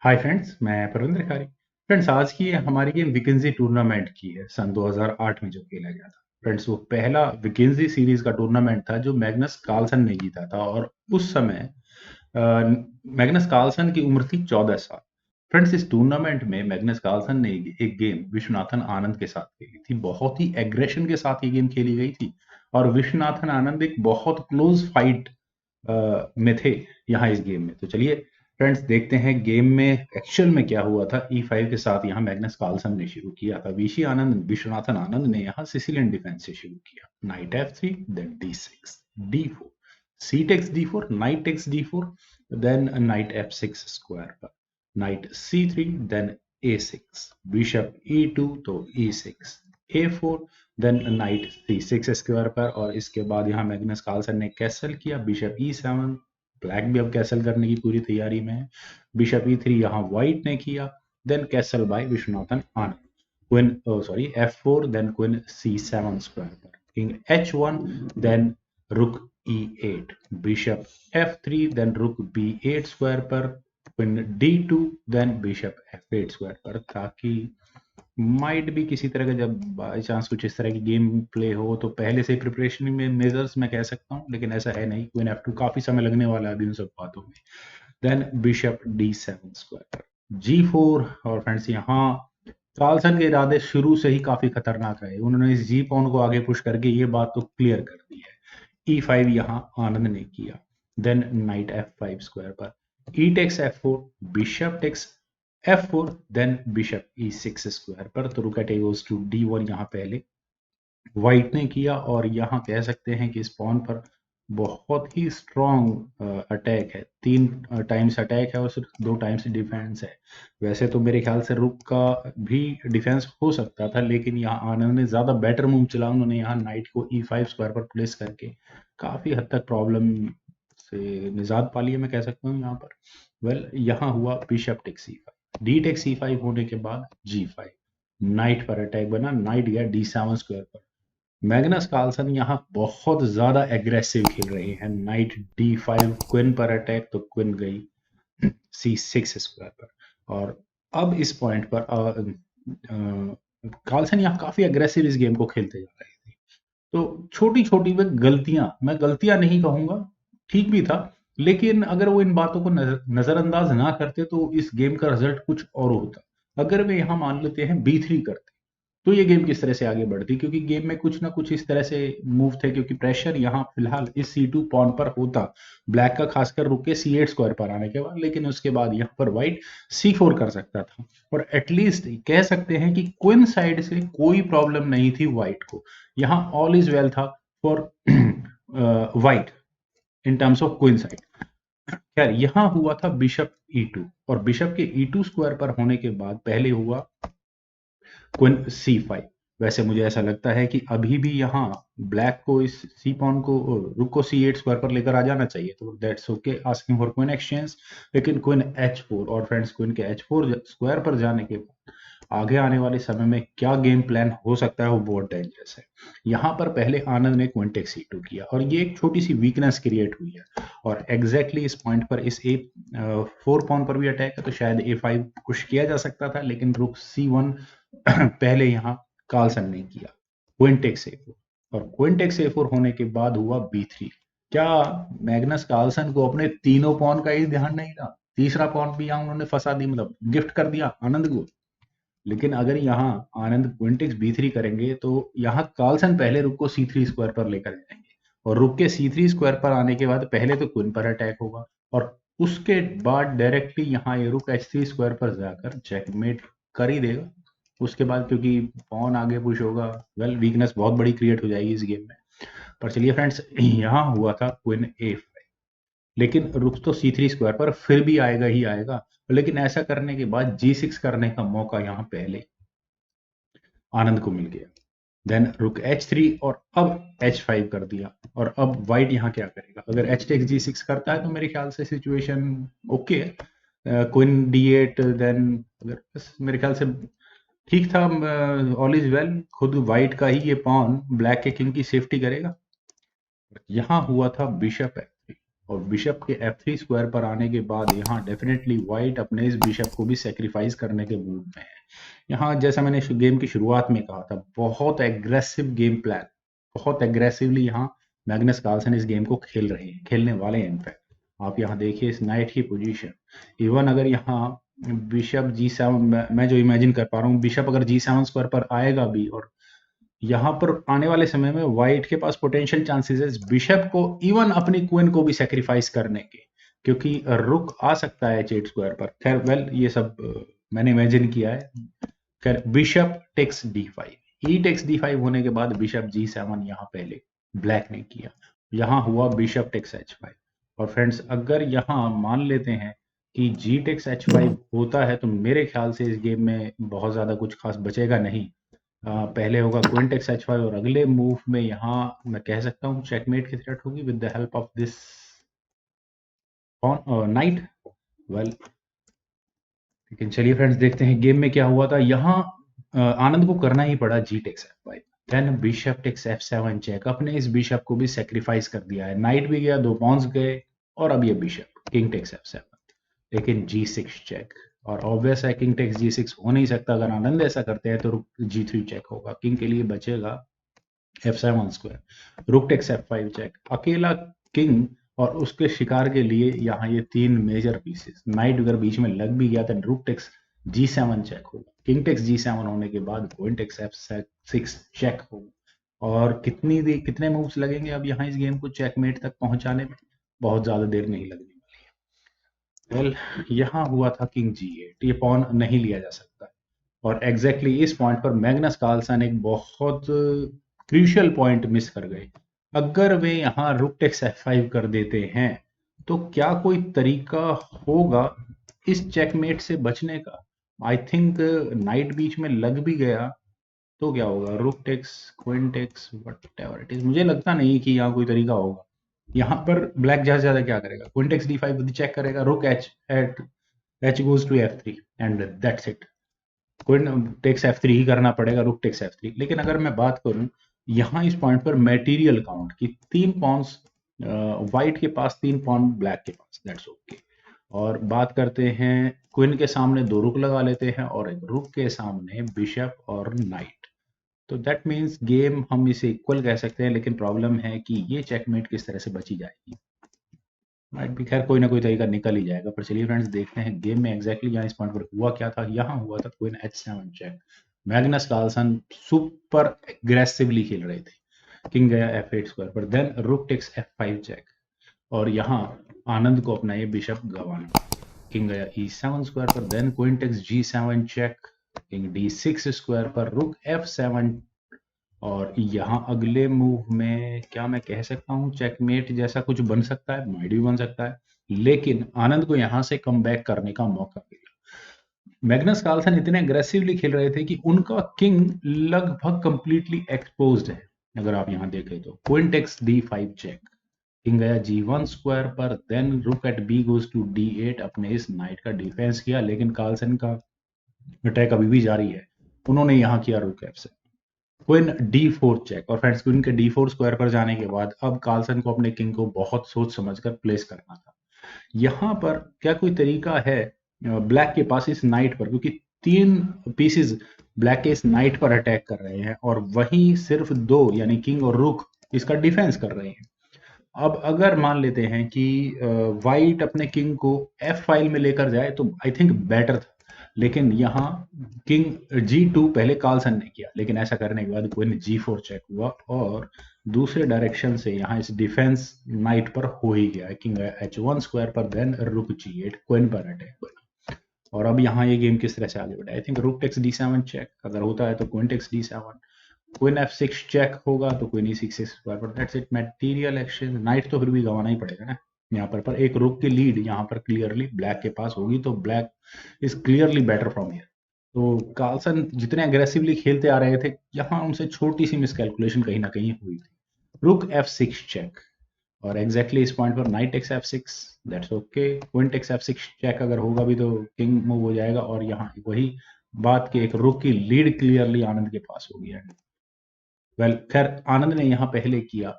Hi friends, मैं परविंद्र खारी। Friends, आज की हमारी गेम विकेंजी टूर्नामेंट की है, सन 2008 में जो खेला गया था। फ्रेंड्स, वो पहला विकेंजी सीरीज का टूर्नामेंट था जो मैग्नस कार्लसन ने जीता था, और उस समय मैग्नस कार्लसन की उम्र थी 14 साल। फ्रेंड्स, इस टूर्नामेंट में मैग्नस कार्लसन ने एक गेम विश्वनाथन आनंद के साथ खेली थी। बहुत ही एग्रेशन के साथ ये गेम खेली गई थी, और विश्वनाथन आनंद एक बहुत क्लोज फाइट में थे यहाँ इस गेम में। तो चलिए फ्रेंड्स, देखते हैं गेम में एक्चुअल में क्या हुआ था। E5 के साथ यहाँ मैग्नस कार्लसन ने शुरू किया था। विश्वनाथन आनंद ने यहाँ सिसिलियन डिफेंस से शुरू किया। Knight F3, then D6, D4, C takes D4, knight takes D4, then knight F6 square पर, knight C3, then A6, bishop E2, तो E6, A4, then night C6 square पर, और इसके बाद यहाँ मैग्नस कार्लसन ने कैसल किया। बिशप E7, ब्लैक भी अब कैसल करने की पूरी तैयारी में है। बिशप E3 यहाँ व्हाइट ने किया, then castle by Viswanathan Anand. Queen F4, then queen C7 square पर, king H1, then rook E8, bishop F3, then रुक B8 स्क्वायर पर, queen D2, then bishop F8 square पर, ताकि माइट भी किसी तरह का जब बाई चांस कुछ इस तरह की गेम प्ले हो तो पहले से प्रिपरेशन में मेजर्स मैं कह सकता हूँ, लेकिन ऐसा है नहीं। क्वीन F2 काफी समय लगने वाला है अभी उन सब बातों में। Then bishop D7 square, G4। और फ्रेंड्स, यहाँ कार्लसन के इरादे शुरू से ही काफी खतरनाक रहे। उन्होंने इस जी पॉन को आगे पुश करके ये बात तो क्लियर कर दी है। E5 यहाँ आनंद ने किया, देन नाइट F5 स्क्वायर पर, E takes F4, bishop takes F4, then bishop E6 square पर, तो रुक एट गोज टू D1 यहाँ पहले व्हाइट ने किया। और यहाँ कह सकते हैं कि इस पॉन पर बहुत ही स्ट्रॉन्ग अटैक है। 3 टाइम्स अटैक है और सिर्फ 2 टाइम्स डिफेंस है। वैसे तो मेरे ख्याल से रुक का भी डिफेंस हो सकता था, लेकिन यहाँ आनंद ने ज्यादा बेटर मूव चला। उन्होंने यहाँ नाइट को E5 स्क्वायर पर प्लेस करके काफी हद तक प्रॉब्लम से निजात पा ली है, मैं कह सकता हूँ यहाँ पर। यहाँ हुआ bishop takes E5, D takes E5 होने के बाद G5, नाइट पर अटैक बना, नाइट गया D7 स्क्वायर पर। मैग्नस कार्लसन यहाँ बहुत ज्यादा एग्रेसिव खेल रहे हैं। नाइट D5, क्वीन पर अटैक, तो क्वीन गई C6 स्क्वायर पर। और अब इस पॉइंट पर कार्लसन यहाँ काफी एग्रेसिव इस गेम को खेलते जा रहे थे। तो छोटी छोटी वे गलतियां, मैं गलतियां नहीं कहूंगा, ठीक भी था, लेकिन अगर वो इन बातों को नजरअंदाज ना करते तो इस गेम का रिजल्ट कुछ और होता। अगर वे यहाँ मान लेते हैं B3 करते तो ये गेम किस तरह से आगे बढ़ती, क्योंकि गेम में कुछ ना कुछ इस तरह से मूव थे, क्योंकि प्रेशर यहाँ फिलहाल इस C2 पॉन पर होता, ब्लैक का खासकर रुक के C8 स्क्वायर पर आने के बाद। लेकिन उसके बाद यहाँ पर व्हाइट C4 कर सकता था, और एटलीस्ट कह सकते हैं कि क्वीन साइड से कोई प्रॉब्लम नहीं थी व्हाइट को। यहाँ ऑल इज वेल था for white in terms of queen side. खैर, यहाँ हुआ था बिशप E2, और बिशप के E2 स्क्वायर पर होने के बाद पहले हुआ क्वीन C5। वैसे मुझे ऐसा लगता है कि अभी भी यहाँ ब्लैक को इस सी पॉन को, रुक को C8 स्क्वायर पर लेकर आ जाना चाहिए, तो that's okay, asking for queen exchange. लेकिन क्वीन H4, और फ्रेंड्स क्वीन के H4 स्क्वायर पर जाने के बाद आगे आने वाले समय में क्या गेम प्लान हो सकता है वो बहुत डेंजरस है। यहाँ पर पहले आनंद ने क्वीन टेक C2 किया, और ये एक छोटी सी वीकनेस क्रिएट हुई है। और एग्जैक्टली इस पॉइंट पर इस A4 पॉन पर भी अटैक है, तो शायद A5 कुछ किया जा सकता था, लेकिन रुक C1 पहले यहाँ कार्लसन ने किया। क्वीन टेक्स A4, और क्वीन टेक्स A4 होने के बाद हुआ B3। क्या मैग्नस कार्लसन को अपने तीनों पॉन का ही ध्यान नहीं था? तीसरा पॉन भी यहाँ उन्होंने फंसा दी, मतलब गिफ्ट कर दिया आनंद को। लेकिन अगर यहाँ आनंद क्वीन टेक्स B3 करेंगे तो यहाँ कार्लसन पहले रुक को C3 स्क्वायर पर लेकर जाएंगे, और रुक के C3 स्क्वायर पर आने के बाद पहले तो क्वीन पर अटैक होगा, और उसके बाद डायरेक्टली यहाँ ये रुक H3 स्क्वायर पर जाकर चेकमेट कर ही देगा। उसके बाद क्योंकि पॉन आगे पुश होगा, वीकनेस बहुत बड़ी क्रिएट हो जाएगी इस गेम में। पर चलिए फ्रेंड्स, यहाँ हुआ था क्वीन A5, लेकिन रुक तो C3 स्क्वायर पर फिर भी आएगा ही आएगा। लेकिन ऐसा करने के बाद G6 करने का मौका यहाँ पहले आनंद को मिल गया। देन रुक H3, और अब H5 कर दिया। और अब व्हाइट यहाँ क्या करेगा? अगर H टेक्स G6 करता है तो मेरे ख्याल से सिचुएशन ओके है। क्वीन D8, देन अगर मेरे ख्याल से ठीक था। ऑल इज वेल, खुद व्हाइट का ही ये पॉन ब्लैक के किंग की सेफ्टी करेगा। यहाँ हुआ था बिशप F3, और बिशप के F3 स्क्वायर पर आने के बाद यहाँ डेफिनेटली व्हाइट अपने इस बिशप को भी सेक्रीफाइस करने के मूड में है। यहाँ जैसा मैंने गेम की शुरुआत में कहा था, बहुत एग्रेसिव गेम प्लान, बहुत एग्रेसिवली यहाँ मैग्नस कार्लसन इस गेम को खेलने वाले हैं। इनफैक्ट आप यहाँ देखिए इस नाइट की पोजीशन, इवन अगर यहाँ बिशप G7, मैं जो इमेजिन कर पा रहा हूँ, बिशप अगर G7 स्क्वायर पर आएगा भी, और यहाँ पर आने वाले समय में व्हाइट के पास पोटेंशियल चांसेस है बिशप को इवन अपनी क्वीन को भी सेक्रीफाइस करने के, क्योंकि रुक आ सकता है H8 स्क्वायर पर। खैर वेल ये सब मैंने इमेजिन किया है। खैर बिशप टेक्स D5, ई टेक्स D5 होने के बाद बिशप G7 यहाँ पहले ब्लैक ने किया, यहाँ हुआ बिशप टेक्स H5। और फ्रेंड्स अगर यहाँ मान लेते हैं कि जी टेक्स H5 होता है तो मेरे ख्याल से इस गेम में बहुत ज्यादा कुछ खास बचेगा नहीं। पहले होगा क्वीन टेक्स H5 और अगले मूव में यहाँ मैं कह सकता हूँ चेकमेट की थ्रेट होगी with the help of this night. Well लेकिन चलिए फ्रेंड्स देखते हैं गेम में क्या हुआ था। यहाँ आनंद को करना ही पड़ा G takes F5, then bishop takes F7 check. अपने इस बिशप को भी सेक्रीफाइस कर दिया है, नाइट भी गया, 2 पॉन्स गए, और अब ये बिशप किंग टेक्स F7, लेकिन G6 चेक। और ऑब्वियस है किंग टेक्स G6 हो नहीं सकता, अगर आनंद ऐसा करते हैं तो रुक G3 चेक होगा, किंग के लिए बचेगा F7 square, rook takes F5 check. अकेला किंग और उसके शिकार के लिए यहाँ ये 3 मेजर पीसेस, नाइट अगर बीच में लग भी गया तो रुक टेक्स G7 चेक होगा, किंग टेक्स G7 होने के बाद क्वीन टेक्स F6 चेक होगा। और कितने मूव्स लगेंगे अब यहाँ इस गेम को चेकमेट तक पहुंचाने में? बहुत ज्यादा देर नहीं लगने वाली है। वेल यहाँ हुआ था किंग G8, ये पॉन नहीं लिया जा सकता, और एग्जैक्टली इस पॉइंट पर मैग्नस कार्लसन एक बहुत क्रूशियल पॉइंट मिस कर गए। अगर वे यहाँ रुक टेक्स F5 कर देते हैं तो क्या कोई तरीका होगा इस चेकमेट से बचने का? आई थिंक नाइट बीच में लग भी गया तो क्या होगा, rook takes, queen takes, whatever it is, मुझे लगता नहीं कि यहाँ कोई तरीका होगा। यहाँ पर ब्लैक ज्यादा ज्यादा क्या करेगा, क्वीन टेक्स D5 चेक करेगा, rook H goes to F3 and that's it. Queen takes F3 ही करना पड़ेगा, रुक टेक्स F3। लेकिन अगर मैं बात करूं यहाँ इस पॉइंट पर मटेरियल काउंट की, 3 पॉन्स व्हाइट के पास, 3 पॉन ब्लैक के पास, दैट्स ओके। और बात करते हैं क्वीन के सामने 2 रुक लगा लेते हैं और एक रुक के सामने बिशप और नाइट, तो दैट मीन्स गेम हम इसे इक्वल कह सकते हैं। लेकिन प्रॉब्लम है कि ये चेकमेट किस तरह से बची जाएगी। राइट भी, खैर कोई ना कोई तरीका निकल ही जाएगा। पर चलिए फ्रेंड्स देखते हैं गेम में एग्जैक्टली यहाँ इस पॉइंट पर हुआ क्या था। यहाँ हुआ था queen H7 check, Magnus Carlsen super aggressively खेल रहे थे, किंग गया F8 स्क्वायर पर, then rook takes F5 check, और यहाँ आनंद को अपना ये बिशप गंवाना, किंग गया E7 स्क्वायर पर, then queen takes G7 check, king D6 square पर, रुक F7। और यहाँ अगले मूव में क्या मैं कह सकता हूँ चेकमेट जैसा कुछ बन सकता है, माइट भी बन सकता है, लेकिन आनंद को यहाँ से कम बैक करने का मौका मिला। मैग्नस कार्लसन इतने अग्रेसिवली खेल रहे थे कि उनका किंग लगभग कंप्लीटली एक्सपोज्ड है। अगर आप यहाँ देखें तो queen takes D5 check, king गया G1 स्क्वायर पर, देन रुक eight B goes to D8, अपने इस नाइट का डिफेंस किया, लेकिन कार्लसन का अटैक अभी भी जारी है। उन्होंने यहाँ किया रुक F7, क्वीन D4 चेक। और फ्रेंड्स क्वीन के D4 स्क्वायर पर जाने के बाद अब कार्लसन को अपने किंग को बहुत सोच समझकर प्लेस करना था। यहाँ पर क्या कोई तरीका है ब्लैक के पास इस नाइट पर, क्योंकि 3 पीसेस ब्लैक के इस नाइट पर अटैक कर रहे हैं और वही सिर्फ 2 यानी किंग और रुक इसका डिफेंस कर रहे हैं। अब अगर मान लेते हैं कि वाइट अपने किंग को F फाइल में लेकर जाए तो आई थिंक बेटर था, लेकिन यहाँ किंग G2 पहले कार्लसन ने किया, लेकिन ऐसा करने के बाद क्वीन G4 चेक हुआ और दूसरे डायरेक्शन से यहाँ इस डिफेंस नाइट पर हो ही गया, किंग H1 स्क्वायर पर, देन रुक G8, क्वीन पर अटैक बना। और अब यहाँ ये गेम किस तरह से आगे बढ़ा, I think rook takes D7 check अगर होता है तो queen takes D7, queen F6 check होगा तो क्वीन E6 स्क्वायर पर, that's it, material exchange. Night तो फिर भी गंवाना ही पड़ेगा ना यहाँ पर एक रुक की लीड यहाँ पर क्लियरली ब्लैक के पास होगी, तो black is clearly better from here. तो कार्लसन जितने अग्रेसिवली खेलते आ रहे थे, यहाँ उनसे छोटी सी मिसकैलकुलेशन कहीं ना कहीं हुई थी। रुक F6 चेक, और एग्जैक्टली इस पॉइंट पर knight takes F6, that's okay, queen takes F6 check अगर होगा भी तो किंग मूव हो जाएगा, और यहाँ वही बात की एक रुक की लीड क्लियरली आनंद के पास होगी। वेल खैर आनंद ने यहाँ पहले किया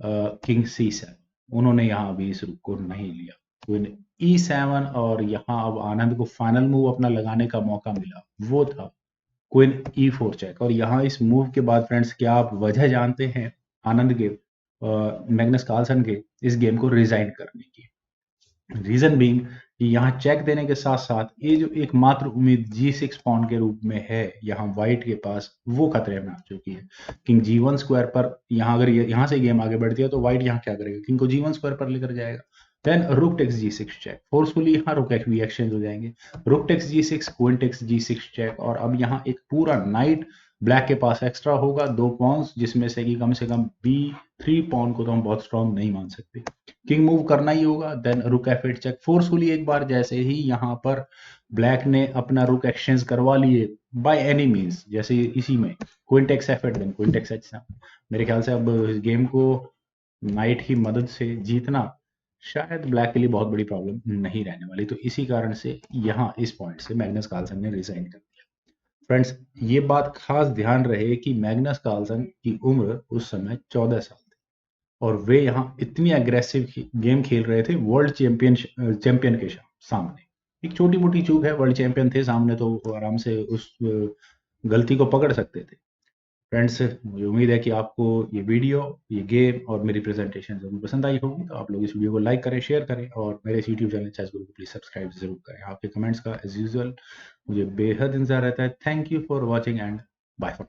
किंग C7, उन्होंने यहाँ अभी इस रुक को नहीं लिया। क्वीन E7 और यहाँ अब आनंद को फाइनल मूव अपना लगाने का मौका मिला, वो था क्वीन E4 चेक। और यहाँ इस मूव के बाद फ्रेंड्स, क्या आप वजह जानते हैं आनंद के, मैग्नस कार्लसन के इस गेम को रिजाइन करने की? रीजन बीइंग कि यहाँ चेक देने के साथ साथ ये जो एकमात्र उम्मीद G6 पॉन के रूप में है यहाँ व्हाइट के पास, वो खतरे में आ चुकी है। किंग G1 स्क्वायर पर यहाँ अगर ये यहाँ से गेम आगे बढ़ती है तो व्हाइट यहाँ क्या करेगा, किंग को G1 स्क्वायर पर लेकर जाएगा। Then rook takes G6 check, forcefully यहाँ रुक भी एक्सचेंज हो जाएंगे। Rook takes G6, queen takes G6 check, और अब यहाँ एक पूरा नाइट ब्लैक के पास एक्स्ट्रा होगा, 2 पॉन्स, जिसमें से कि कम B3 पॉन को तो हम बहुत स्ट्रॉन्ग नहीं मान सकते। किंग मूव करना ही होगा। देन रुक F8 चेक, फोर्सफुली एक बार जैसे ही यहाँ पर ब्लैक ने अपना रुक एक्सचेंज करवा लिए बाय एनी मींस, जैसे इसी में queen takes F8, then queen takes H7। मेरे ख्याल से अब इस गेम को नाइट की मदद से जीतना शायद ब्लैक के लिए बहुत बड़ी प्रॉब्लम नहीं रहने वाली। तो इसी कारण से यहाँ इस पॉइंट से मैग्नस कार्लसन ने रिजाइन कर दिया। फ्रेंड्स, ये बात खास ध्यान रहे कि मैग्नस कार्लसन की उम्र उस समय 14 साल थी और वे यहाँ इतनी अग्रेसिव गेम खेल रहे थे वर्ल्ड चैंपियन के सामने। एक छोटी मोटी चूक है, वर्ल्ड चैंपियन थे सामने तो वो आराम से उस गलती को पकड़ सकते थे। फ्रेंड्स, मुझे उम्मीद है कि आपको ये वीडियो, ये गेम और मेरी प्रेजेंटेशन जरूर पसंद आई होगी। तो आप लोग इस वीडियो को लाइक करें, शेयर करें और मेरे इस यूट्यूब चैनल चेस गुरु को प्लीज सब्सक्राइब जरूर करें। आपके कमेंट्स का एज यूजुअल मुझे बेहद इंतजार रहता है। Thank you for watching and bye for